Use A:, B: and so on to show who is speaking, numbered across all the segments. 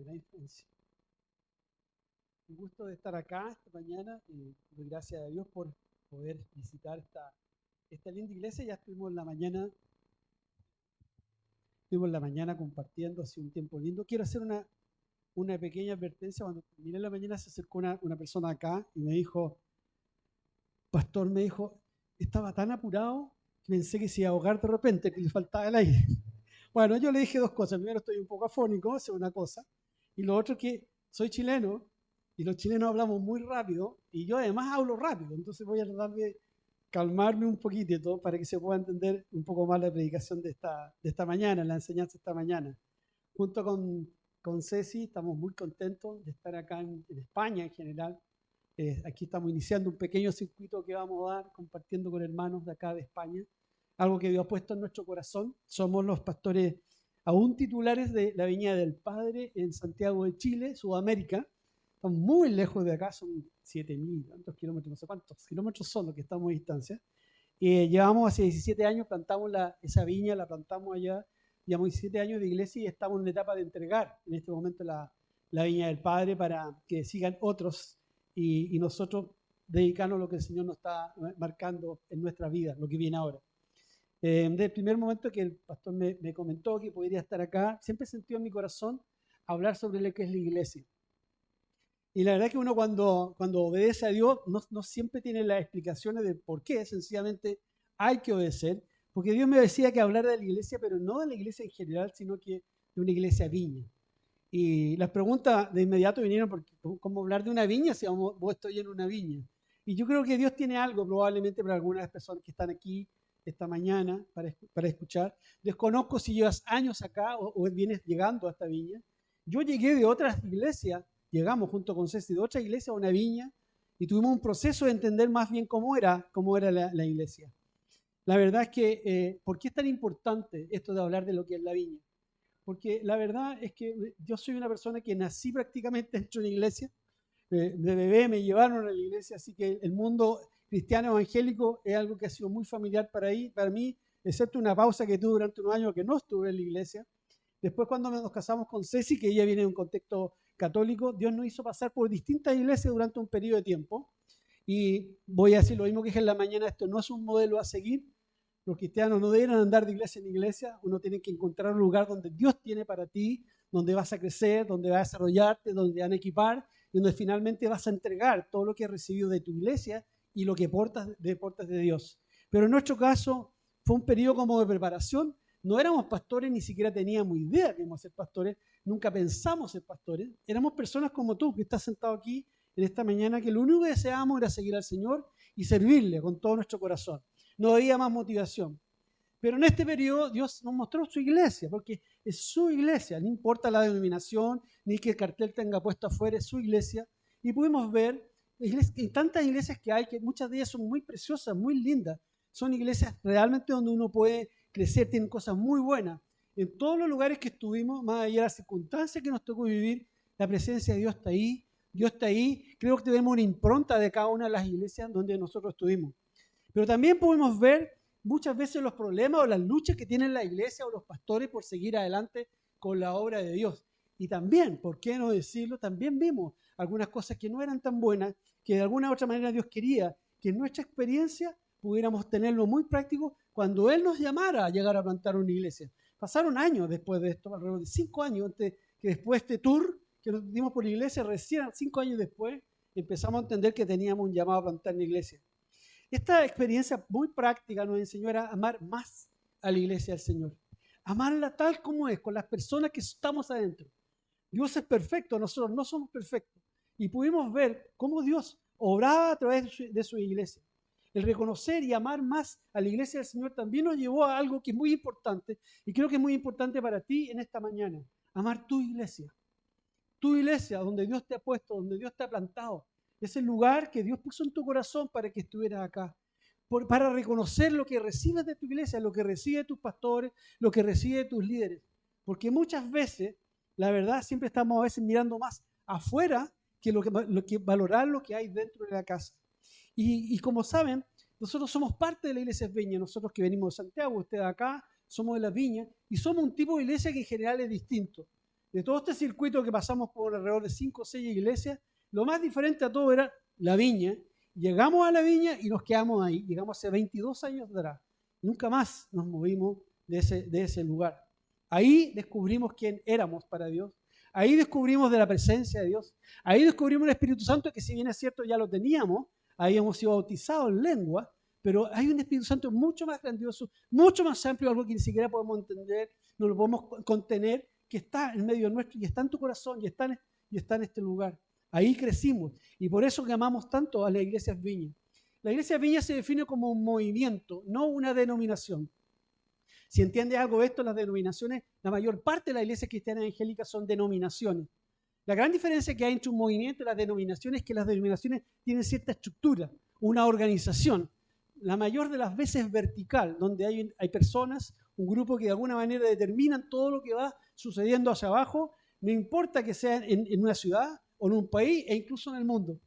A: primera infancia. Un gusto de estar acá esta mañana y doy gracias a Dios por poder visitar esta linda iglesia. Ya estuvimos en la mañana compartiendo hace un tiempo lindo. Quiero hacer una pequeña advertencia. Cuando terminé en la mañana se acercó una persona acá y me dijo, pastor, me dijo, estaba tan apurado que pensé que se iba a ahogar de repente, que le faltaba el aire. Bueno, yo le dije dos cosas. Primero, estoy un poco afónico, esa es una cosa. Y lo otro es que soy chileno y los chilenos hablamos muy rápido y yo además hablo rápido. Entonces voy a tratar de calmarme un poquitito para que se pueda entender un poco más la predicación de esta mañana, la enseñanza de esta mañana. Junto con Ceci estamos muy contentos de estar acá en España en general. Aquí estamos iniciando un pequeño circuito que vamos a dar compartiendo con hermanos de acá de España, algo que Dios ha puesto en nuestro corazón. Somos los pastores aún titulares de la Viña del Padre en Santiago de Chile, Sudamérica. Estamos muy lejos de acá, son 7.000, ¿cuántos kilómetros? No sé cuántos kilómetros son los que estamos a distancia. Llevamos hace 17 años, plantamos esa viña, la plantamos allá, llevamos 17 años de iglesia y estamos en la etapa de entregar en este momento la Viña del Padre para que sigan otros y nosotros dedicarnos a lo que el Señor nos está marcando en nuestra vida, lo que viene ahora. Desde el primer momento que el pastor me comentó que podría estar acá, siempre sentí en mi corazón hablar sobre lo que es la iglesia. Y la verdad es que uno cuando obedece a Dios no siempre tiene las explicaciones de por qué, sencillamente hay que obedecer, porque Dios me decía que hablar de la iglesia, pero no de la iglesia en general, sino que de una iglesia viña. Y las preguntas de inmediato vinieron porque ¿cómo hablar de una viña si vos estoy en una viña? Y yo creo que Dios tiene algo probablemente para algunas personas que están aquí esta mañana para escuchar. Desconozco si llevas años acá o vienes llegando a esta viña. Yo llegué de otras iglesias, llegamos junto con Ceci de otra iglesia a una viña y tuvimos un proceso de entender más bien cómo era la iglesia. La verdad es que, ¿por qué es tan importante esto de hablar de lo que es la viña? Porque la verdad es que yo soy una persona que nací prácticamente dentro de una iglesia. De bebé me llevaron a la iglesia, así que el mundo cristiano evangélico es algo que ha sido muy familiar para mí, excepto una pausa que tuve durante unos años que no estuve en la iglesia. Después cuando nos casamos con Ceci, que ella viene de un contexto católico, Dios nos hizo pasar por distintas iglesias durante un periodo de tiempo. Y voy a decir lo mismo que dije en la mañana, esto no es un modelo a seguir. Los cristianos no deben andar de iglesia en iglesia, uno tiene que encontrar un lugar donde Dios tiene para ti, donde vas a crecer, donde vas a desarrollarte, donde te van a equipar y donde finalmente vas a entregar todo lo que has recibido de tu iglesia y lo que portas de Dios. Pero en nuestro caso fue un periodo como de preparación. No éramos pastores, ni siquiera teníamos idea que íbamos a ser pastores, nunca pensamos ser pastores. Éramos personas como tú, que estás sentado aquí en esta mañana, que lo único que deseábamos era seguir al Señor y servirle con todo nuestro corazón. No había más motivación. Pero en este periodo Dios nos mostró su iglesia, porque es su iglesia, no importa la denominación, ni que el cartel tenga puesto afuera, es su iglesia. Y pudimos ver tantas iglesias que hay, que muchas de ellas son muy preciosas, muy lindas. Son iglesias realmente donde uno puede crecer, tienen cosas muy buenas. En todos los lugares que estuvimos, más allá de las circunstancias que nos tocó vivir, la presencia de Dios está ahí. Dios está ahí. Creo que tenemos una impronta de cada una de las iglesias donde nosotros estuvimos. Pero también podemos ver muchas veces los problemas o las luchas que tienen la iglesia o los pastores por seguir adelante con la obra de Dios. Y también, ¿por qué no decirlo? También vimos algunas cosas que no eran tan buenas, que de alguna u otra manera Dios quería que en nuestra experiencia pudiéramos tenerlo muy práctico cuando Él nos llamara a llegar a plantar una iglesia. Pasaron años después de esto, alrededor de 5 años, antes que después de este tour que nos dimos por la iglesia, recién 5 años después empezamos a entender que teníamos un llamado a plantar una iglesia. Esta experiencia muy práctica nos enseñó a amar más a la iglesia del Señor. Amarla tal como es, con las personas que estamos adentro. Dios es perfecto, nosotros no somos perfectos. Y pudimos ver cómo Dios obraba a través de su iglesia. El reconocer y amar más a la iglesia del Señor también nos llevó a algo que es muy importante, y creo que es muy importante para ti en esta mañana. Amar tu iglesia donde Dios te ha puesto, donde Dios te ha plantado. Es el lugar que Dios puso en tu corazón para que estuvieras acá. Para reconocer lo que recibes de tu iglesia, lo que recibe de tus pastores, lo que recibe de tus líderes. Porque muchas veces, la verdad, siempre estamos a veces mirando más afuera que lo que valorar lo que hay dentro de la casa. Y como saben, nosotros somos parte de la iglesia Viña, nosotros que venimos de Santiago, ustedes acá, somos de la Viña, y somos un tipo de iglesia que en general es distinto. De todo este circuito que pasamos por alrededor de 5 o 6 iglesias, lo más diferente a todo era la viña. Llegamos a la viña y nos quedamos ahí. Llegamos hace 22 años atrás. Nunca más nos movimos de ese lugar. Ahí descubrimos quién éramos para Dios. Ahí descubrimos de la presencia de Dios. Ahí descubrimos el Espíritu Santo, que si bien es cierto ya lo teníamos, ahí hemos sido bautizados en lengua, pero hay un Espíritu Santo mucho más grandioso, mucho más amplio, algo que ni siquiera podemos entender, no lo podemos contener, que está en medio nuestro y está en tu corazón y está en este lugar. Ahí crecimos y por eso que amamos tanto a las iglesias Viña. La iglesia Viña se define como un movimiento, no una denominación. Si entiendes algo de esto, las denominaciones, la mayor parte de las iglesias cristianas evangélicas son denominaciones. La gran diferencia que hay entre un movimiento y las denominaciones es que las denominaciones tienen cierta estructura, una organización, la mayor de las veces vertical, donde hay personas, un grupo que de alguna manera determinan todo lo que va sucediendo hacia abajo, no importa que sea en una ciudad o en un país e incluso en el mundo.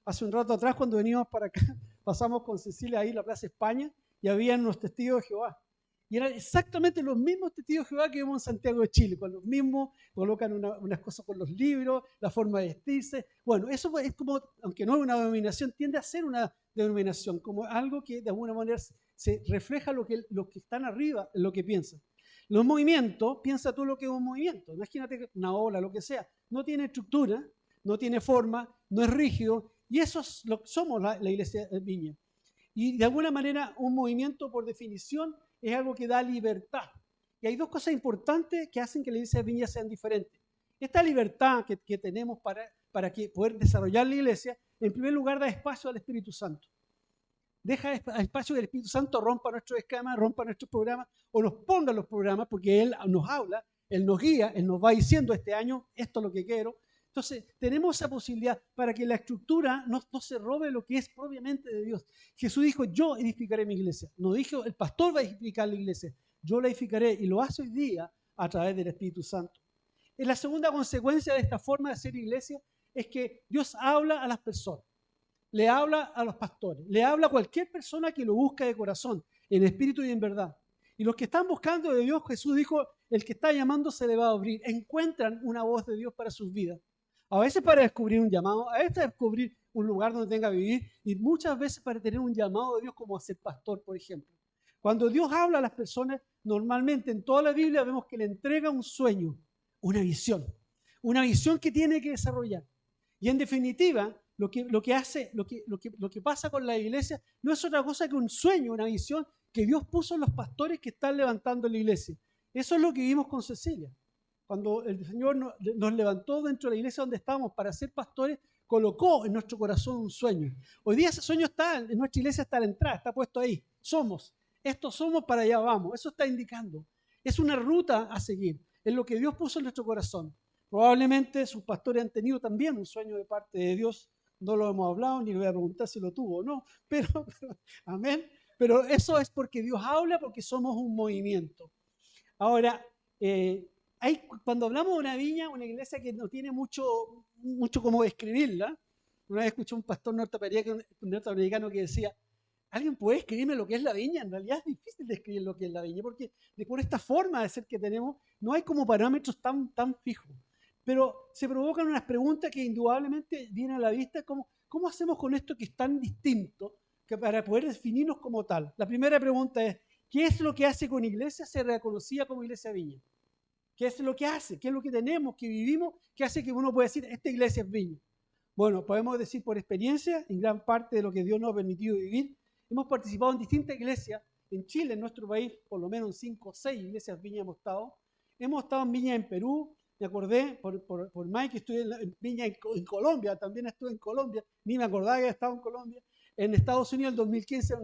A: Hace un rato atrás, cuando veníamos para acá, pasamos con Cecilia ahí en la Plaza España y había unos testigos de Jehová. Y eran exactamente los mismos testigos de Jehová que vemos en Santiago de Chile, con los mismos, colocan unas cosas con los libros, la forma de vestirse. Bueno, eso es como, aunque no es una denominación, tiende a ser una denominación, como algo que de alguna manera se refleja lo que están arriba, lo que piensan. Los movimientos, piensa tú lo que es un movimiento. Imagínate una ola, lo que sea. No tiene estructura, no tiene forma, no es rígido, y eso somos la iglesia de Viña. Y de alguna manera un movimiento por definición es algo que da libertad. Y hay dos cosas importantes que hacen que la iglesia de Viña sean diferentes. Esta libertad que tenemos para poder desarrollar la iglesia, en primer lugar da espacio al Espíritu Santo. Deja espacio que el Espíritu Santo rompa nuestros esquemas, rompa nuestros programas o nos ponga los programas porque Él nos habla, Él nos guía, Él nos va diciendo este año esto es lo que quiero. Entonces, tenemos esa posibilidad para que la estructura no se robe lo que es propiamente de Dios. Jesús dijo, yo edificaré mi iglesia. No dijo, el pastor va a edificar la iglesia. Yo la edificaré y lo hace hoy día a través del Espíritu Santo. Y la segunda consecuencia de esta forma de hacer iglesia es que Dios habla a las personas. Le habla a los pastores. Le habla a cualquier persona que lo busca de corazón, en espíritu y en verdad. Y los que están buscando de Dios, Jesús dijo, el que está llamando se le va a abrir. Encuentran una voz de Dios para sus vidas. A veces para descubrir un llamado, a veces para descubrir un lugar donde tenga que vivir y muchas veces para tener un llamado de Dios como a ser pastor, por ejemplo. Cuando Dios habla a las personas, normalmente en toda la Biblia vemos que le entrega un sueño, una visión que tiene que desarrollar. Y en definitiva, lo que pasa con la iglesia no es otra cosa que un sueño, una visión que Dios puso en los pastores que están levantando la iglesia. Eso es lo que vimos con Cecilia. Cuando el Señor nos levantó dentro de la iglesia donde estábamos para ser pastores, colocó en nuestro corazón un sueño. Hoy día ese sueño está en nuestra iglesia, está a la entrada, está puesto ahí. Esto somos, para allá vamos. Eso está indicando. Es una ruta a seguir. Es lo que Dios puso en nuestro corazón. Probablemente sus pastores han tenido también un sueño de parte de Dios. No lo hemos hablado, ni le voy a preguntar si lo tuvo o no. Pero amén. Pero eso es porque Dios habla, porque somos un movimiento. Ahora, cuando hablamos de una viña, una iglesia que no tiene mucho cómo describirla. Una vez escuché a un pastor norteamericano que decía, ¿alguien puede escribirme lo que es la viña? En realidad es difícil describir lo que es la viña, porque por esta forma de ser que tenemos, no hay como parámetros tan fijos. Pero se provocan unas preguntas que indudablemente vienen a la vista, como ¿cómo hacemos con esto que es tan distinto que para poder definirnos como tal? La primera pregunta es, ¿qué es lo que hace con iglesia ser reconocida como iglesia Viña? ¿Qué es lo que hace? ¿Qué es lo que tenemos, que vivimos, que hace que uno pueda decir, esta iglesia es Viña? Bueno, podemos decir por experiencia, en gran parte de lo que Dios nos ha permitido vivir, hemos participado en distintas iglesias en Chile, en nuestro país, por lo menos en 5 o 6 iglesias Viña hemos estado. Hemos estado en Viña en Perú, me acordé por Mike, estuve en Viña en Colombia, también estuve en Colombia, ni me acordaba que había estado en Colombia. En Estados Unidos, en 2015,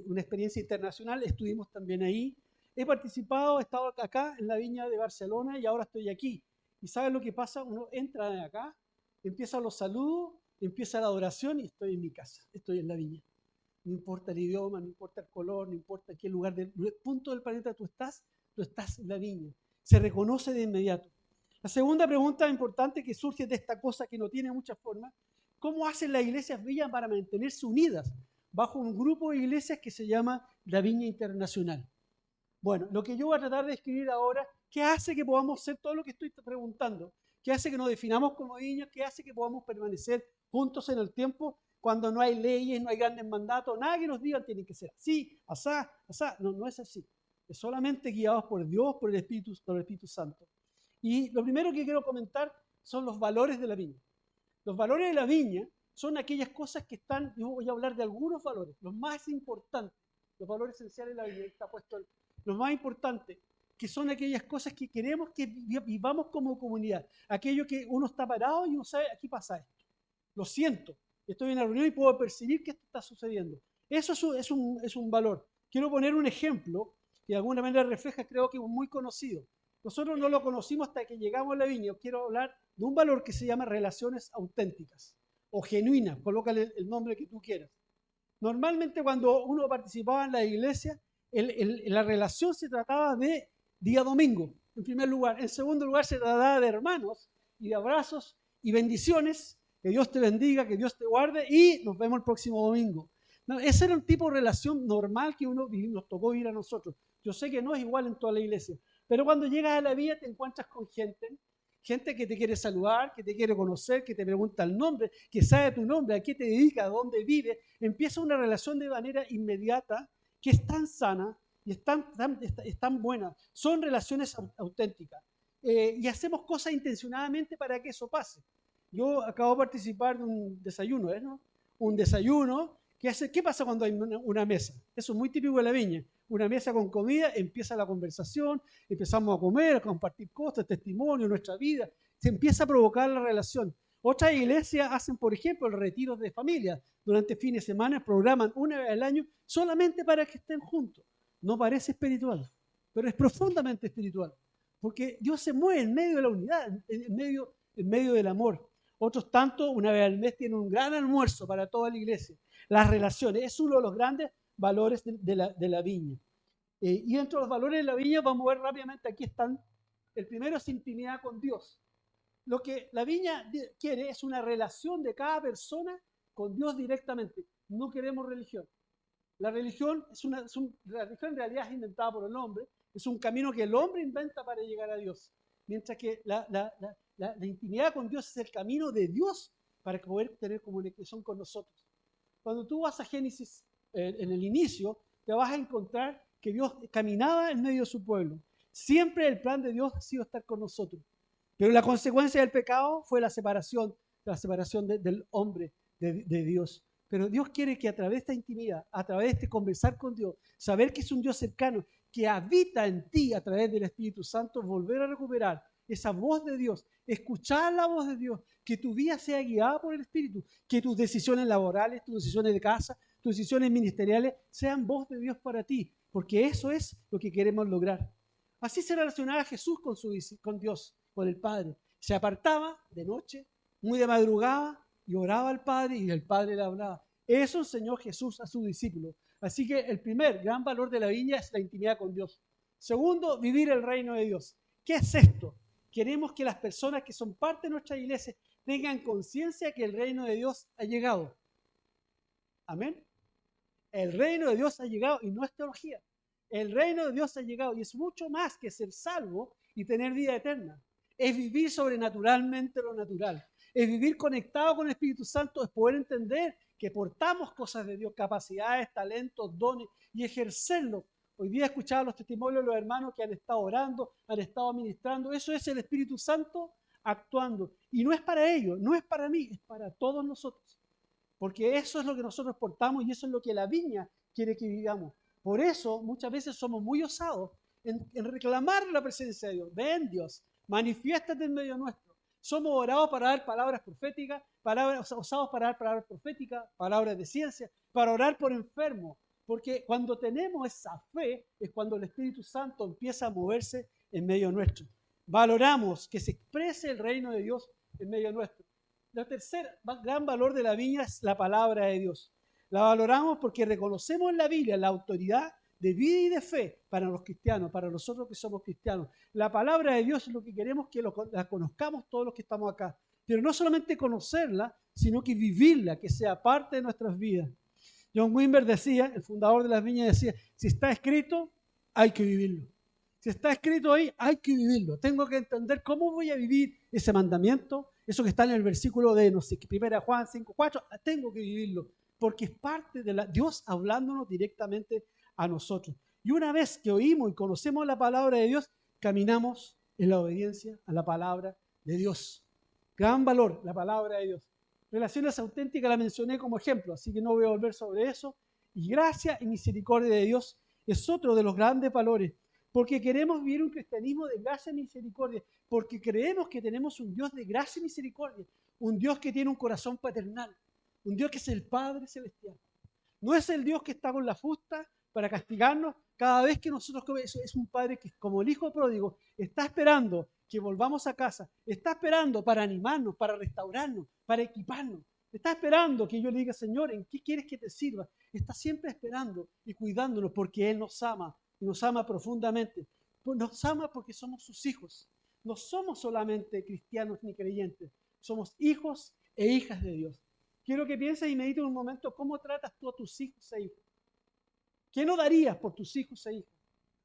A: una experiencia internacional, estuvimos también ahí. He participado, he estado acá en la Viña de Barcelona y ahora estoy aquí. ¿Y sabes lo que pasa? Uno entra de acá, empieza los saludos, empieza la adoración y estoy en mi casa, estoy en la viña. No importa el idioma, no importa el color, no importa en qué lugar del punto del planeta tú estás en la viña. Se reconoce de inmediato. La segunda pregunta importante que surge de esta cosa que no tiene muchas formas, ¿cómo hacen las iglesias Viña para mantenerse unidas bajo un grupo de iglesias que se llama la Viña Internacional? Bueno, lo que yo voy a tratar de escribir ahora ¿Qué hace que podamos hacer todo lo que estoy preguntando? ¿Qué hace que nos definamos como niños? ¿Qué hace que podamos permanecer juntos en el tiempo cuando no hay leyes, no hay grandes mandatos? Nada que nos digan tiene que ser así, asá, asá. No, no es así. Es solamente guiados por Dios, por el Espíritu Santo. Y lo primero que quiero comentar son los valores de la viña. Los valores de la viña son aquellas cosas que están, yo voy a hablar de algunos valores, los más importantes, los valores esenciales de la viña, está puesto los más importantes, que son aquellas cosas que queremos que vivamos como comunidad, aquello que uno está parado y uno sabe, aquí pasa esto, lo siento, estoy en la reunión y puedo percibir que esto está sucediendo. Eso es un valor. Quiero poner un ejemplo que de alguna manera refleja, creo que es muy conocido. Nosotros no lo conocimos hasta que llegamos a la viña. Quiero hablar de un valor que se llama relaciones auténticas o genuinas, colócale el nombre que tú quieras. Normalmente cuando uno participaba en la iglesia, la relación se trataba de día domingo, en primer lugar. En segundo lugar, se trataba de hermanos y de abrazos y bendiciones. Que Dios te bendiga, que Dios te guarde y nos vemos el próximo domingo. No, ese era un tipo de relación normal que nos tocó vivir a nosotros. Yo sé que no es igual en toda la iglesia, pero cuando llegas a la vida te encuentras con gente que te quiere saludar, que te quiere conocer, que te pregunta el nombre, que sabe tu nombre, a qué te dedicas, a dónde vives. Empieza una relación de manera inmediata que es tan sana y es tan buena. Son relaciones auténticas. Y hacemos cosas intencionadamente para que eso pase. Yo acabo de participar de un desayuno, ¿no? Un desayuno. ¿Qué pasa cuando hay una mesa? Eso es muy típico de la viña. Una mesa con comida, empieza la conversación, empezamos a comer, a compartir cosas, testimonio, nuestra vida. Se empieza a provocar la relación. Otras iglesias hacen, por ejemplo, el retiro de familia. Durante fines de semana programan una vez al año solamente para que estén juntos. No parece espiritual, pero es profundamente espiritual. Porque Dios se mueve en medio de la unidad, en medio del amor. Otros tanto, una vez al mes, tienen un gran almuerzo para toda la iglesia. Las relaciones es uno de los grandes valores de la viña. Y dentro de los valores de la viña, vamos a ver rápidamente, aquí están. El primero es intimidad con Dios. Lo que la viña quiere es una relación de cada persona con Dios directamente. No queremos religión. La religión la religión en realidad es inventada por el hombre, es un camino que el hombre inventa para llegar a Dios. Mientras que la intimidad con Dios es el camino de Dios para poder tener comunicación con nosotros. Cuando tú vas a Génesis, en el inicio, te vas a encontrar que Dios caminaba en medio de su pueblo. Siempre el plan de Dios ha sido estar con nosotros. Pero la consecuencia del pecado fue la separación del hombre de Dios. Pero Dios quiere que a través de esta intimidad, a través de este conversar con Dios, saber que es un Dios cercano, que habita en ti a través del Espíritu Santo, volver a recuperar esa voz de Dios, escuchar la voz de Dios, que tu vida sea guiada por el Espíritu, que tus decisiones laborales, tus decisiones de casa, tus decisiones ministeriales sean voz de Dios para ti, porque eso es lo que queremos lograr. Así se relacionaba Jesús con Dios, con el Padre. Se apartaba de noche, muy de madrugada, y oraba al Padre y el Padre le hablaba. Eso enseñó Jesús a sus discípulos. Así que el primer gran valor de la viña es la intimidad con Dios. Segundo, vivir el reino de Dios. ¿Qué es esto? Queremos que las personas que son parte de nuestra iglesia tengan conciencia que el reino de Dios ha llegado. Amén. El reino de Dios ha llegado y no es teología. El reino de Dios ha llegado y es mucho más que ser salvo y tener vida eterna. Es vivir sobrenaturalmente lo natural. Es vivir conectado con el Espíritu Santo, es poder entender que portamos cosas de Dios, capacidades, talentos, dones y ejercerlos. Hoy día he escuchado los testimonios de los hermanos que han estado orando, han estado ministrando. Eso es el Espíritu Santo actuando. Y no es para ellos, no es para mí, es para todos nosotros. Porque eso es lo que nosotros portamos y eso es lo que la viña quiere que vivamos. Por eso muchas veces somos muy osados en reclamar la presencia de Dios. Ven Dios, manifiéstate en medio nuestro. Somos orados para dar palabras proféticas, osados para dar palabras proféticas, palabras de ciencia, para orar por enfermos. Porque cuando tenemos esa fe es cuando el Espíritu Santo empieza a moverse en medio nuestro. Valoramos que se exprese el reino de Dios en medio nuestro. El tercer gran valor de la viña es la palabra de Dios. La valoramos porque reconocemos en la Biblia la autoridad de vida y de fe para los cristianos, para nosotros que somos cristianos. La palabra de Dios es lo que queremos que la conozcamos todos los que estamos acá. Pero no solamente conocerla, sino que vivirla, que sea parte de nuestras vidas. John Wimber decía, el fundador de las viñas, decía, si está escrito, hay que vivirlo. Si está escrito ahí, hay que vivirlo. Tengo que entender cómo voy a vivir ese mandamiento, eso que está en el versículo de, no sé, 1 Juan 5:4, tengo que vivirlo, porque es parte de Dios hablándonos directamente a nosotros. Y una vez que oímos y conocemos la palabra de Dios, caminamos en la obediencia a la palabra de Dios. Gran valor, la palabra de Dios. Relaciones auténticas la mencioné como ejemplo, así que no voy a volver sobre eso. Y gracia y misericordia de Dios es otro de los grandes valores, porque queremos vivir un cristianismo de gracia y misericordia, porque creemos que tenemos un Dios de gracia y misericordia, un Dios que tiene un corazón paternal, un Dios que es el Padre Celestial. No es el Dios que está con la fusta para castigarnos cada vez que nosotros comemos. Es un Padre que, como el Hijo pródigo, está esperando que volvamos a casa, está esperando para animarnos, para restaurarnos, para equiparnos. Está esperando que yo le diga, Señor, ¿en qué quieres que te sirva? Está siempre esperando y cuidándonos porque Él nos ama y nos ama profundamente. Nos ama porque somos sus hijos. No somos solamente cristianos ni creyentes, somos hijos e hijas de Dios. Quiero que pienses y medites un momento cómo tratas tú a tus hijos e hijas. ¿Qué no darías por tus hijos e hijas?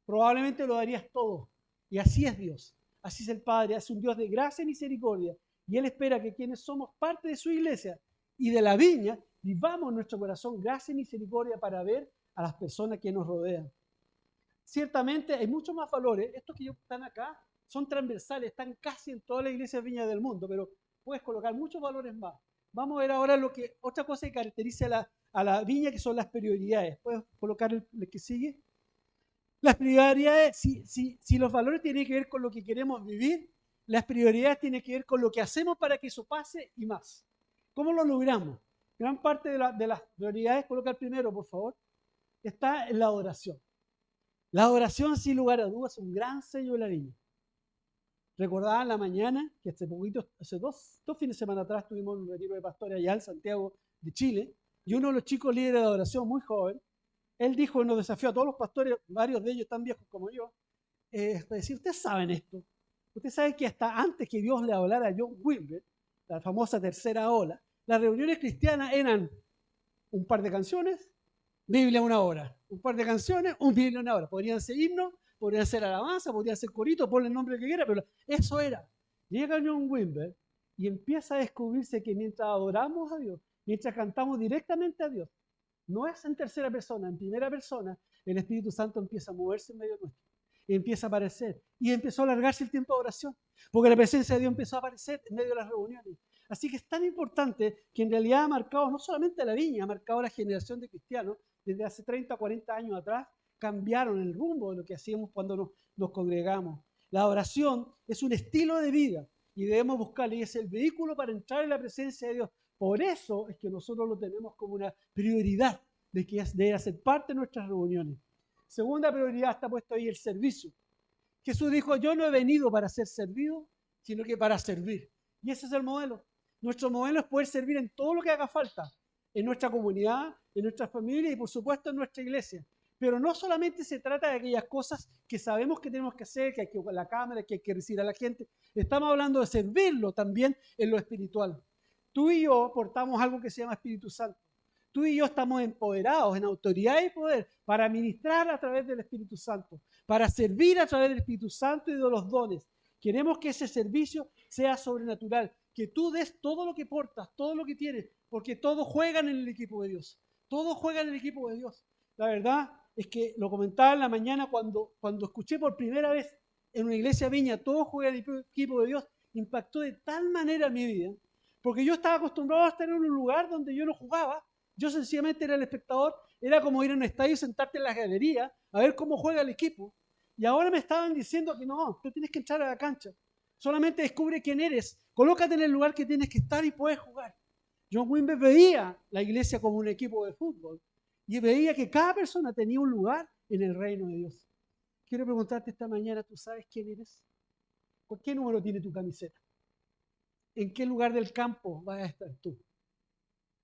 A: Probablemente lo darías todo. Y así es Dios. Así es el Padre. Es un Dios de gracia y misericordia. Y Él espera que quienes somos parte de su iglesia y de la viña, vivamos en nuestro corazón gracia y misericordia para ver a las personas que nos rodean. Ciertamente hay muchos más valores. Estos que están acá son transversales, están casi en todas las iglesias viña del mundo, pero puedes colocar muchos valores más. Vamos a ver ahora otra cosa que caracteriza a la viña, que son las prioridades. ¿Puedes colocar el que sigue? Las prioridades, si los valores tienen que ver con lo que queremos vivir, las prioridades tienen que ver con lo que hacemos para que eso pase y más. ¿Cómo lo logramos? Gran parte de las prioridades, coloca el primero, por favor, está en la adoración. La adoración, sin lugar a dudas, es un gran sello de la viña. Recordaba en la mañana que hace dos fines de semana atrás tuvimos un retiro de pastores allá en Santiago de Chile, y uno de los chicos líderes de adoración, muy joven, él dijo, nos desafió a todos los pastores, varios de ellos tan viejos como yo, decir, ustedes saben esto, ustedes saben que hasta antes que Dios le hablara a John Wimber, la famosa tercera ola, las reuniones cristianas eran un par de canciones, Biblia una hora, un par de canciones, un Biblia una hora. Podrían ser himnos, podrían ser alabanza, podrían ser coritos, ponle el nombre que quiera, pero eso era. Llega John Wimber y empieza a descubrirse que mientras adoramos a Dios, mientras cantamos directamente a Dios, no es en tercera persona, en primera persona, el Espíritu Santo empieza a moverse en medio nuestro. Y empieza a aparecer. Y empezó a alargarse el tiempo de oración, porque la presencia de Dios empezó a aparecer en medio de las reuniones. Así que es tan importante que en realidad ha marcado no solamente la viña, ha marcado la generación de cristianos. Desde hace 30 o 40 años atrás cambiaron el rumbo de lo que hacíamos cuando nos congregamos. La oración es un estilo de vida y debemos buscarla, y es el vehículo para entrar en la presencia de Dios. Por eso es que nosotros lo tenemos como una prioridad de que debe hacer parte de nuestras reuniones. Segunda prioridad está puesto ahí, el servicio. Jesús dijo, yo no he venido para ser servido, sino que para servir. Y ese es el modelo. Nuestro modelo es poder servir en todo lo que haga falta, en nuestra comunidad, en nuestra familia y por supuesto en nuestra iglesia. Pero no solamente se trata de aquellas cosas que sabemos que tenemos que hacer, que hay que ir a la cámara, que hay que recibir a la gente. Estamos hablando de servirlo también en lo espiritual. Tú y yo portamos algo que se llama Espíritu Santo. Tú y yo estamos empoderados en autoridad y poder para ministrar a través del Espíritu Santo, para servir a través del Espíritu Santo y de los dones. Queremos que ese servicio sea sobrenatural, que tú des todo lo que portas, todo lo que tienes, porque todos juegan en el equipo de Dios. Todos juegan en el equipo de Dios. La verdad es que lo comentaba en la mañana cuando escuché por primera vez en una iglesia viña, todos juegan en el equipo de Dios, impactó de tal manera mi vida, porque yo estaba acostumbrado a estar en un lugar donde yo no jugaba. Yo sencillamente era el espectador, era como ir a un estadio y sentarte en la galería a ver cómo juega el equipo. Y ahora me estaban diciendo que no, tú tienes que entrar a la cancha. Solamente descubre quién eres, colócate en el lugar que tienes que estar y puedes jugar. John Wimber veía la iglesia como un equipo de fútbol y veía que cada persona tenía un lugar en el reino de Dios. Quiero preguntarte esta mañana, ¿tú sabes quién eres? ¿Con qué número tiene tu camiseta? ¿En qué lugar del campo vas a estar tú?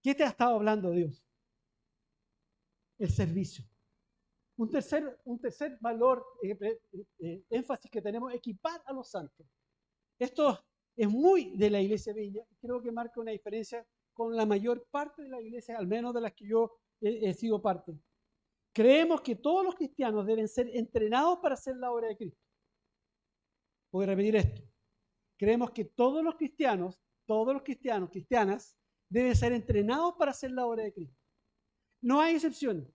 A: ¿Qué te ha estado hablando Dios? El servicio. Un tercer valor, énfasis que tenemos, equipar a los santos. Esto es muy de la iglesia Viña, creo que marca una diferencia con la mayor parte de las iglesias, al menos de las que yo he sido parte. Creemos que todos los cristianos deben ser entrenados para hacer la obra de Cristo. Voy a repetir esto. Creemos que todos los cristianos, cristianas, deben ser entrenados para hacer la obra de Cristo. No hay excepciones.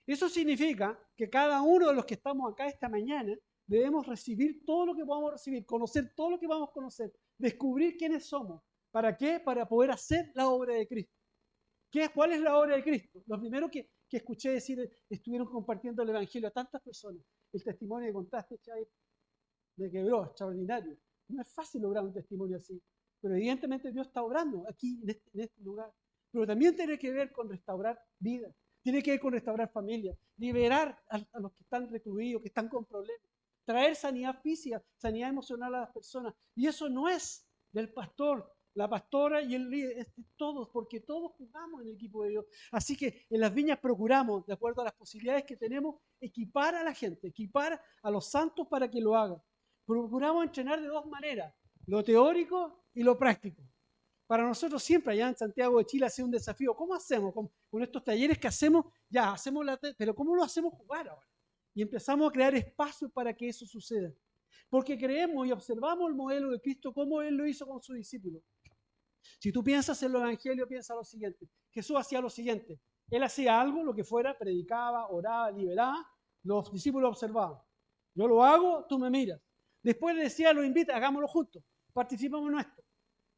A: Eso significa que cada uno de los que estamos acá esta mañana debemos recibir todo lo que podamos recibir, conocer todo lo que vamos a conocer, descubrir quiénes somos. ¿Para qué? Para poder hacer la obra de Cristo. ¿Cuál es la obra de Cristo? Lo primero que escuché decir, estuvieron compartiendo el Evangelio a tantas personas. El testimonio que contaste, Chay, me quebró, extraordinario. No es fácil lograr un testimonio así, pero evidentemente Dios está obrando aquí en este lugar. Pero también tiene que ver con restaurar vidas, tiene que ver con restaurar familias, liberar a los que están recluidos, que están con problemas, traer sanidad física, sanidad emocional a las personas. Y eso no es del pastor, la pastora y el líder, es de todos, porque todos jugamos en el equipo de Dios. Así que en las viñas procuramos, de acuerdo a las posibilidades que tenemos, equipar a la gente, equipar a los santos para que lo hagan. Procuramos entrenar de dos maneras, lo teórico y lo práctico. Para nosotros siempre allá en Santiago de Chile ha sido un desafío. ¿Cómo hacemos con estos talleres que hacemos? Ya, hacemos pero ¿cómo lo hacemos jugar ahora? Y empezamos a crear espacios para que eso suceda. Porque creemos y observamos el modelo de Cristo, cómo Él lo hizo con sus discípulos. Si tú piensas en los evangelios, piensa lo siguiente. Jesús hacía lo siguiente. Él hacía algo, lo que fuera, predicaba, oraba, liberaba. Los discípulos observaban. Yo lo hago, tú me miras. Después le decía, lo invita, hagámoslo juntos, participamos en esto.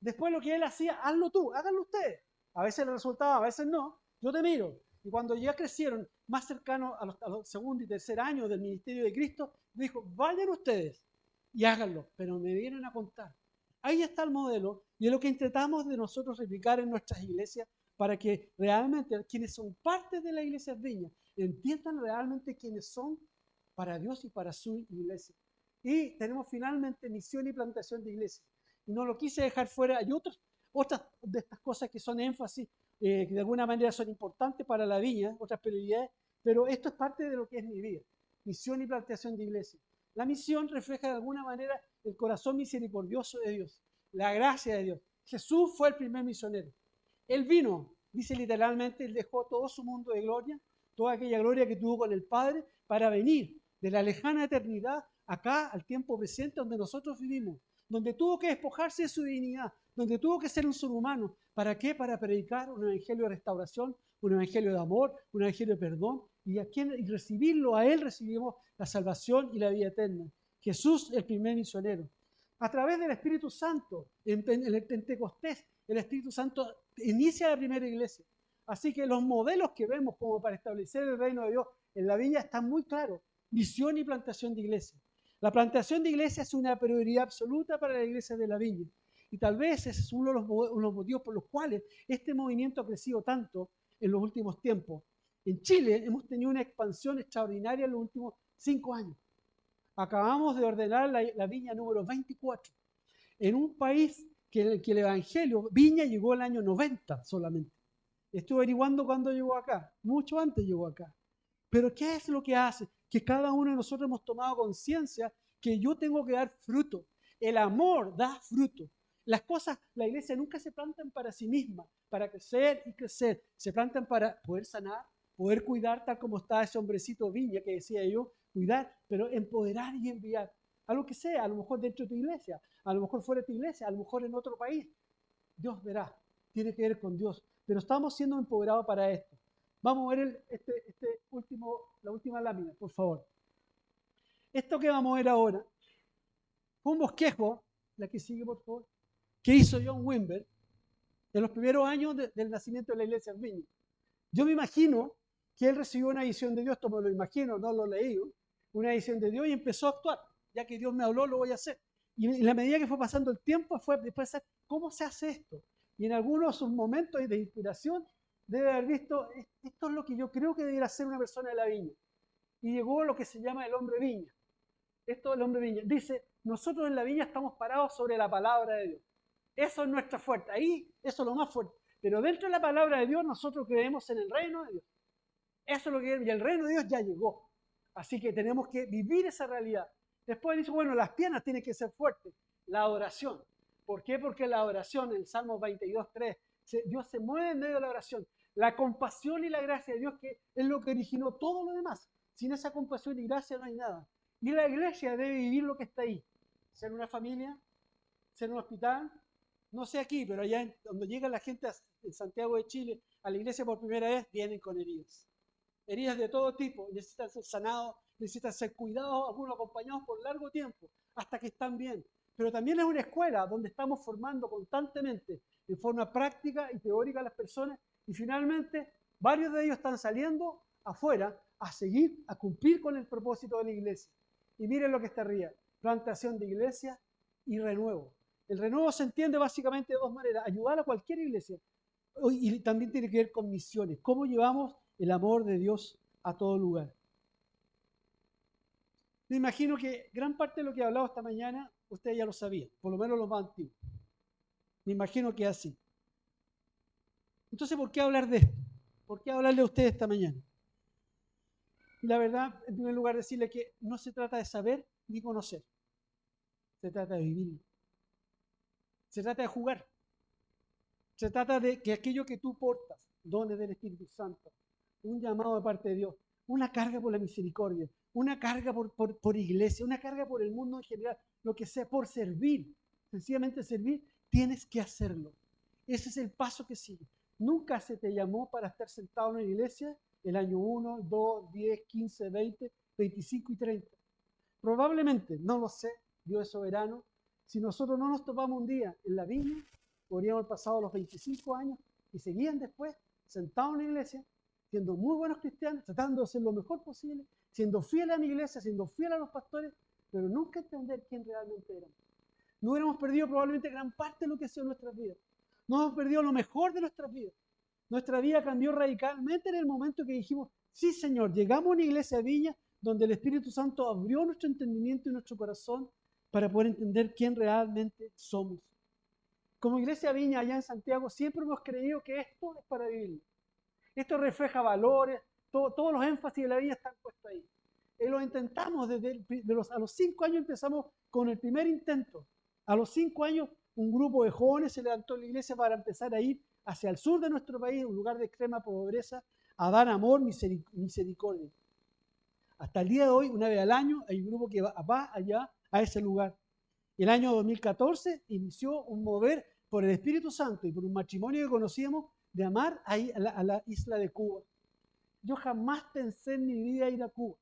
A: Después lo que él hacía, hazlo tú, háganlo ustedes. A veces le resultaba, a veces no. Yo te miro. Y cuando ya crecieron más cercanos a los segundo y tercer años del ministerio de Cristo, dijo, vayan ustedes y háganlo, pero me vienen a contar. Ahí está el modelo y es lo que intentamos de nosotros replicar en nuestras iglesias para que realmente quienes son parte de la iglesia Viña entiendan realmente quiénes son para Dios y para su iglesia. Y tenemos finalmente misión y plantación de iglesia. Y no lo quise dejar fuera. Hay otras de estas cosas que son énfasis, que de alguna manera son importantes para la viña, otras prioridades, pero esto es parte de lo que es mi vida. Misión y plantación de iglesia. La misión refleja de alguna manera el corazón misericordioso de Dios, la gracia de Dios. Jesús fue el primer misionero. Él vino, dice literalmente, él dejó todo su mundo de gloria, toda aquella gloria que tuvo con el Padre, para venir de la lejana eternidad acá al tiempo presente donde nosotros vivimos, donde tuvo que despojarse de su dignidad, donde tuvo que ser un ser humano. ¿Para qué? Para predicar un evangelio de restauración, un evangelio de amor, un evangelio de perdón, y recibirlo a él recibimos la salvación y la vida eterna. Jesús, el primer misionero. A través del Espíritu Santo, en el Pentecostés, el Espíritu Santo inicia la primera iglesia. Así que los modelos que vemos como para establecer el reino de Dios en la viña están muy claros. Misión y plantación de iglesia. La plantación de iglesia es una prioridad absoluta para la iglesia de la viña. Y tal vez ese es uno de los motivos por los cuales este movimiento ha crecido tanto en los últimos tiempos. En Chile hemos tenido una expansión extraordinaria en los últimos 5 años. Acabamos de ordenar la viña número 24 en un país que el evangelio, Viña llegó el año 90 solamente. Estuve averiguando cuándo llegó acá, mucho antes llegó acá. Pero ¿qué es lo que hace? Que cada uno de nosotros hemos tomado conciencia que yo tengo que dar fruto. El amor da fruto. Las cosas, la iglesia nunca se plantan para sí misma, para crecer y crecer. Se plantan para poder sanar, poder cuidar, tal como está ese hombrecito Viña que decía yo, cuidar, pero empoderar y enviar. A lo que sea, a lo mejor dentro de tu iglesia, a lo mejor fuera de tu iglesia, a lo mejor en otro país. Dios verá, tiene que ver con Dios. Pero estamos siendo empoderados para esto. Vamos a ver la última lámina, por favor. Esto que vamos a ver ahora fue un bosquejo, la que sigue, por favor, que hizo John Wimber en los primeros años del nacimiento de la iglesia en Viña. Yo me imagino que él recibió una visión de Dios, esto me lo imagino, no lo he leído, una visión de Dios y empezó a actuar. Ya que Dios me habló, lo voy a hacer. Y en la medida que fue pasando el tiempo, fue después de cómo se hace esto. Y en algunos de sus momentos de inspiración, debe haber visto, esto es lo que yo creo que debería ser una persona de la viña. Y llegó a lo que se llama el hombre viña. Esto es el hombre viña. Dice, nosotros en la viña estamos parados sobre la palabra de Dios. Eso es nuestra fuerza. Ahí, eso es lo más fuerte. Pero dentro de la palabra de Dios, nosotros creemos en el reino de Dios. Eso es lo que y el reino de Dios ya llegó. Así que tenemos que vivir esa realidad. Después dice, bueno, las piernas tienen que ser fuertes. La oración. ¿Por qué? Porque la oración, en Salmos 22:3, Dios se mueve en medio de la oración. La compasión y la gracia de Dios, que es lo que originó todo lo demás. Sin esa compasión y gracia no hay nada. Y la iglesia debe vivir lo que está ahí. ser una familia, ser un hospital. No sé aquí, pero allá cuando llega la gente en Santiago de Chile a la iglesia por primera vez, vienen con heridas. Heridas de todo tipo, necesitan ser sanados, necesitan ser cuidados, algunos acompañados por largo tiempo, hasta que están bien. Pero también es una escuela donde estamos formando constantemente, de forma práctica y teórica a las personas, y finalmente varios de ellos están saliendo afuera a seguir, a cumplir con el propósito de la iglesia. Y miren lo que está arriba, plantación de iglesias y renuevo. El renuevo se entiende básicamente de dos maneras, ayudar a cualquier iglesia, y también tiene que ver con misiones, cómo llevamos el amor de Dios a todo lugar. Me imagino que gran parte de lo que he hablado esta mañana, ustedes ya lo sabían, por lo menos los más antiguos. Me imagino que es así. Entonces, ¿por qué hablar de esto? ¿Por qué hablarle a ustedes esta mañana? Y la verdad, en primer lugar, decirle que no se trata de saber ni conocer. Se trata de vivir. Se trata de jugar. Se trata de que aquello que tú portas, dones del Espíritu Santo, un llamado de parte de Dios, una carga por la misericordia, una carga por iglesia, una carga por el mundo en general, lo que sea, por servir, sencillamente servir, tienes que hacerlo. Ese es el paso que sigue. Nunca se te llamó para estar sentado en una iglesia el año 1, 2, 10, 15, 20, 25 y 30. Probablemente, no lo sé, Dios es soberano. Si nosotros no nos topamos un día en la viña, podríamos haber pasado los 25 años y seguían después sentados en la iglesia, siendo muy buenos cristianos, tratando de hacer lo mejor posible, siendo fiel a mi iglesia, siendo fiel a los pastores, pero nunca entender quién realmente éramos. No hubiéramos perdido probablemente gran parte de lo que ha sido nuestras vidas. No hemos perdido lo mejor de nuestras vidas. Nuestra vida cambió radicalmente en el momento que dijimos, sí Señor, llegamos a una iglesia de Viña donde el Espíritu Santo abrió nuestro entendimiento y nuestro corazón para poder entender quién realmente somos. Como Iglesia Viña allá en Santiago siempre hemos creído que esto es para vivir. Esto refleja valores, todos los énfasis de la Viña están puestos ahí. Lo intentamos a los 5 años empezamos con el primer intento. A los 5 años un grupo de jóvenes se levantó en la iglesia para empezar a ir hacia el sur de nuestro país, un lugar de extrema pobreza, a dar amor, misericordia. Hasta el día de hoy, una vez al año, hay un grupo que va allá a ese lugar. El año 2014 inició un mover por el Espíritu Santo y por un matrimonio que conocíamos de amar a la isla de Cuba. Yo jamás pensé en mi vida ir a Cuba.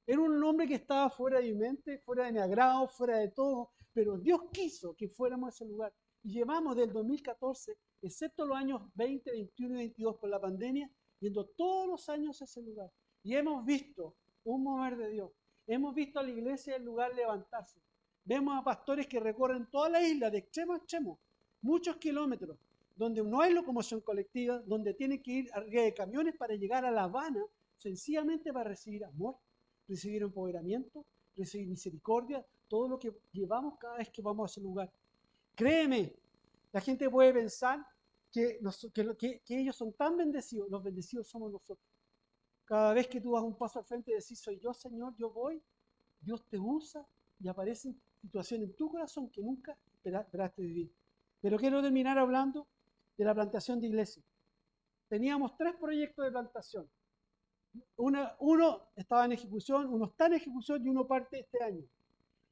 A: Era un nombre que estaba fuera de mi mente, fuera de mi agrado, fuera de todo, pero Dios quiso que fuéramos a ese lugar. Y llevamos del 2014, excepto los años 20, 21 y 22 por la pandemia, yendo todos los años a ese lugar. Y hemos visto un mover de Dios. Hemos visto a la iglesia del lugar levantarse. Vemos a pastores que recorren toda la isla de extremo a extremo, muchos kilómetros, donde no hay locomoción colectiva, donde tienen que ir arriba de camiones para llegar a La Habana, sencillamente para recibir amor, recibir empoderamiento, recibir misericordia, todo lo que llevamos cada vez que vamos a ese lugar. Créeme, la gente puede pensar que ellos son tan bendecidos, los bendecidos somos nosotros. Cada vez que tú das un paso al frente y decís, soy yo, Señor, yo voy, Dios te usa y aparecen situaciones en tu corazón que nunca esperaste vivir. Pero quiero terminar hablando de la plantación de iglesias. Teníamos 3 proyectos de plantación. Uno estaba en ejecución, uno está en ejecución y uno parte este año.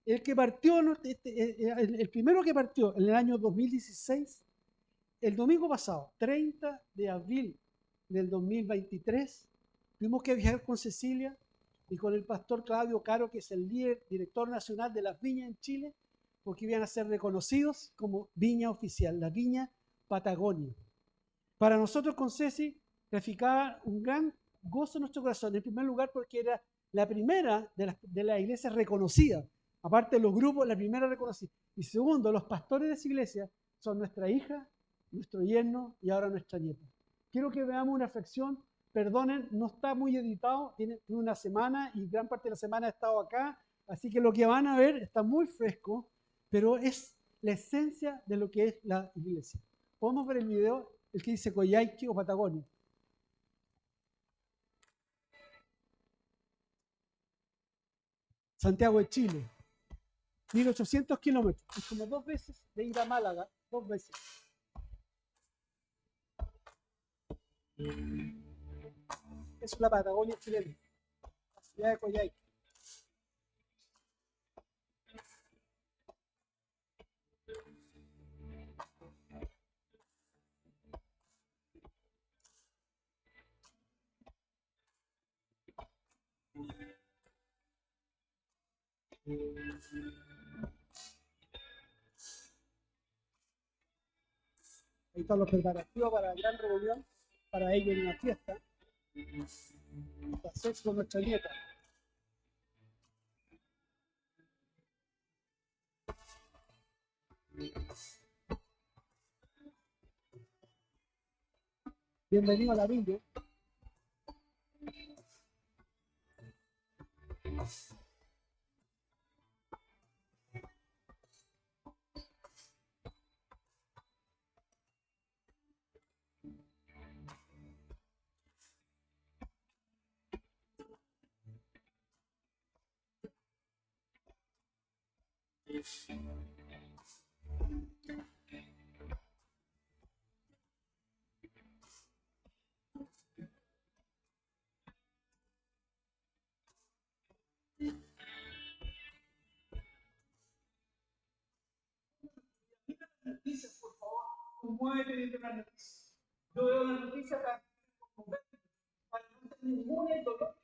A: El que partió, el primero que partió en el año 2016, el domingo pasado, 30 de abril del 2023, tuvimos que viajar con Cecilia y con el pastor Claudio Caro, que es el líder, director nacional de las viñas en Chile, porque iban a ser reconocidos como viña oficial, la viña Patagonia. Para nosotros con Ceci, graficaba un gran gozo en nuestro corazón, en primer lugar porque era la primera de las iglesias reconocidas, aparte de los grupos, la primera reconocida. Y segundo, los pastores de esa iglesia son nuestra hija, nuestro yerno y ahora nuestra nieta. Quiero que veamos una reflexión, perdonen, no está muy editado, tiene una semana y gran parte de la semana he estado acá, así que lo que van a ver está muy fresco, pero es la esencia de lo que es la iglesia. Podemos ver el video, el que dice Coyhaique o Patagonia. Santiago de Chile, 1800 kilómetros, es como 2 veces de ir a Málaga, 2 veces. Es la Patagonia chilena, la ciudad de Coyhaique. Ahí están los preparativos para la gran reunión, para ellos en una fiesta. Está Sex con nuestra nieta. Bienvenido a la Biblia. Noticias, por favor, muévete de las noticias. Yo veo las noticias para no tener ningún dolor.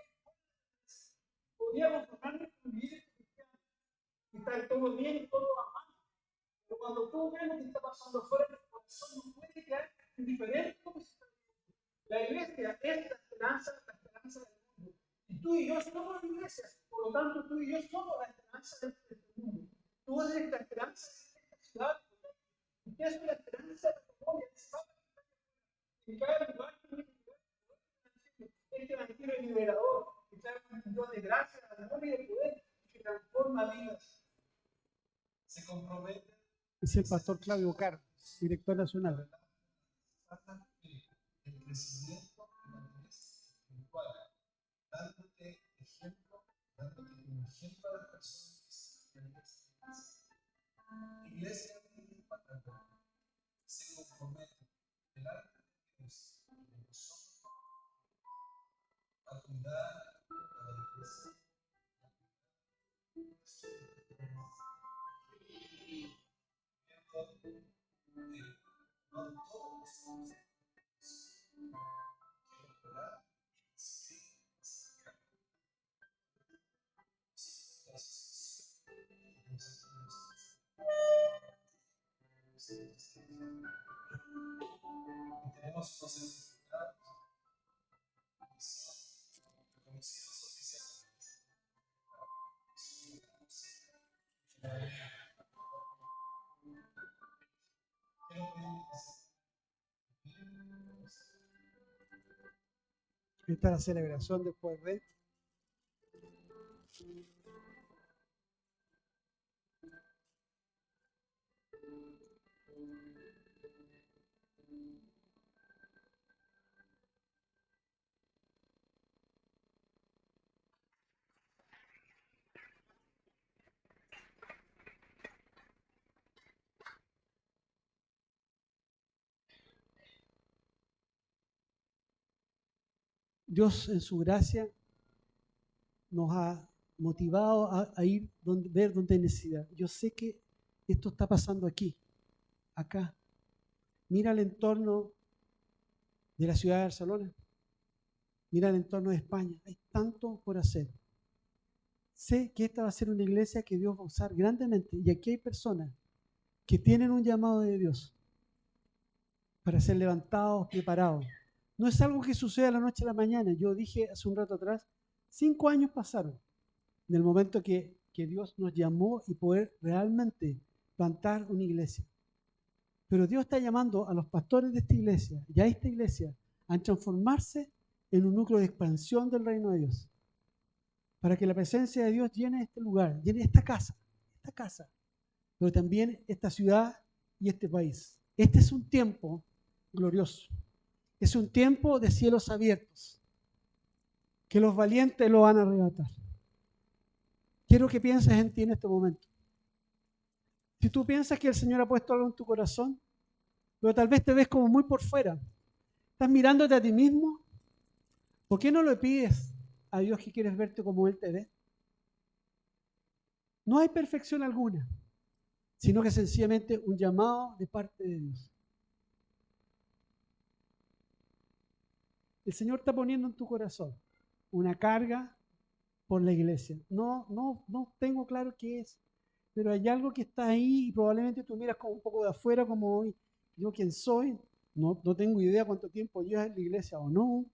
A: Podríamos tomarnos con vivir cristiano y estar todo bien y todo amado. Pero cuando tú ves lo que está pasando afuera del corazón, no puede quedar indiferente como se está viendo. La iglesia es la esperanza del mundo. Y tú y yo somos la iglesia. Por lo tanto, tú y yo somos la esperanza del mundo. Tú eres la esperanza de esta ciudad. Usted es la esperanza de la Colombia. En cada lugar, este evangelio liberador, que trae un Dios de gracia, de amor y de poder, que transforma vidas. Se compromete. Es el pastor Claudio Caro, director nacional. El crecimiento de la iglesia espiritual, dándote un ejemplo a las personas que la iglesia se compromete delante de Dios y de nosotros a cuidar a la iglesia. No todos tenemos los certificados reconocidos oficialmente. Esta es la celebración después de Dios en su gracia nos ha motivado a ir ver donde hay necesidad. Yo sé que esto está pasando aquí, acá. Mira el entorno de la ciudad de Barcelona. Mira el entorno de España. Hay tanto por hacer. Sé que esta va a ser una iglesia que Dios va a usar grandemente. Y aquí hay personas que tienen un llamado de Dios para ser levantados, preparados. No es algo que suceda de la noche a la mañana. Yo dije hace un rato atrás, 5 años pasaron en el momento que Dios nos llamó y poder realmente plantar una iglesia. Pero Dios está llamando a los pastores de esta iglesia y a esta iglesia a transformarse en un núcleo de expansión del reino de Dios. Para que la presencia de Dios llene este lugar, llene esta casa, pero también esta ciudad y este país. Este es un tiempo glorioso. Es un tiempo de cielos abiertos, que los valientes lo van a arrebatar. Quiero que pienses en ti en este momento. Si tú piensas que el Señor ha puesto algo en tu corazón, pero tal vez te ves como muy por fuera, estás mirándote a ti mismo, ¿por qué no le pides a Dios que quieres verte como Él te ve? No hay perfección alguna, sino que sencillamente un llamado de parte de Dios. El Señor está poniendo en tu corazón una carga por la iglesia. No tengo claro qué es, pero hay algo que está ahí y probablemente tú miras como un poco de afuera, como hoy, yo quién soy, no tengo idea cuánto tiempo llevas en la iglesia o no,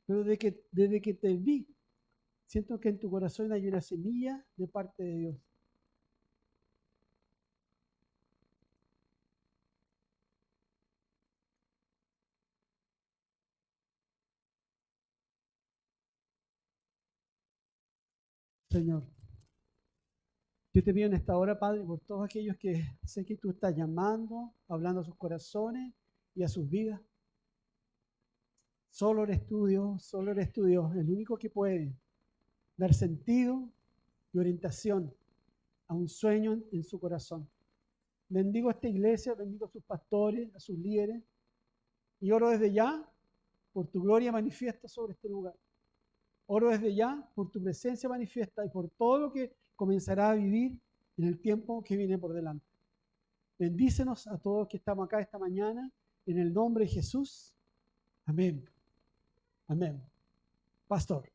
A: pero desde que te vi, siento que en tu corazón hay una semilla de parte de Dios. Señor, yo te pido en esta hora, Padre, por todos aquellos que sé que tú estás llamando, hablando a sus corazones y a sus vidas. Solo eres tú, Dios, el único que puede dar sentido y orientación a un sueño en su corazón. Bendigo a esta iglesia, bendigo a sus pastores, a sus líderes, y oro desde ya por tu gloria manifiesta sobre este lugar. Oro desde ya por tu presencia manifiesta y por todo lo que comenzará a vivir en el tiempo que viene por delante. Bendícenos a todos que estamos acá esta mañana, en el nombre de Jesús. Amén. Amén. Pastor.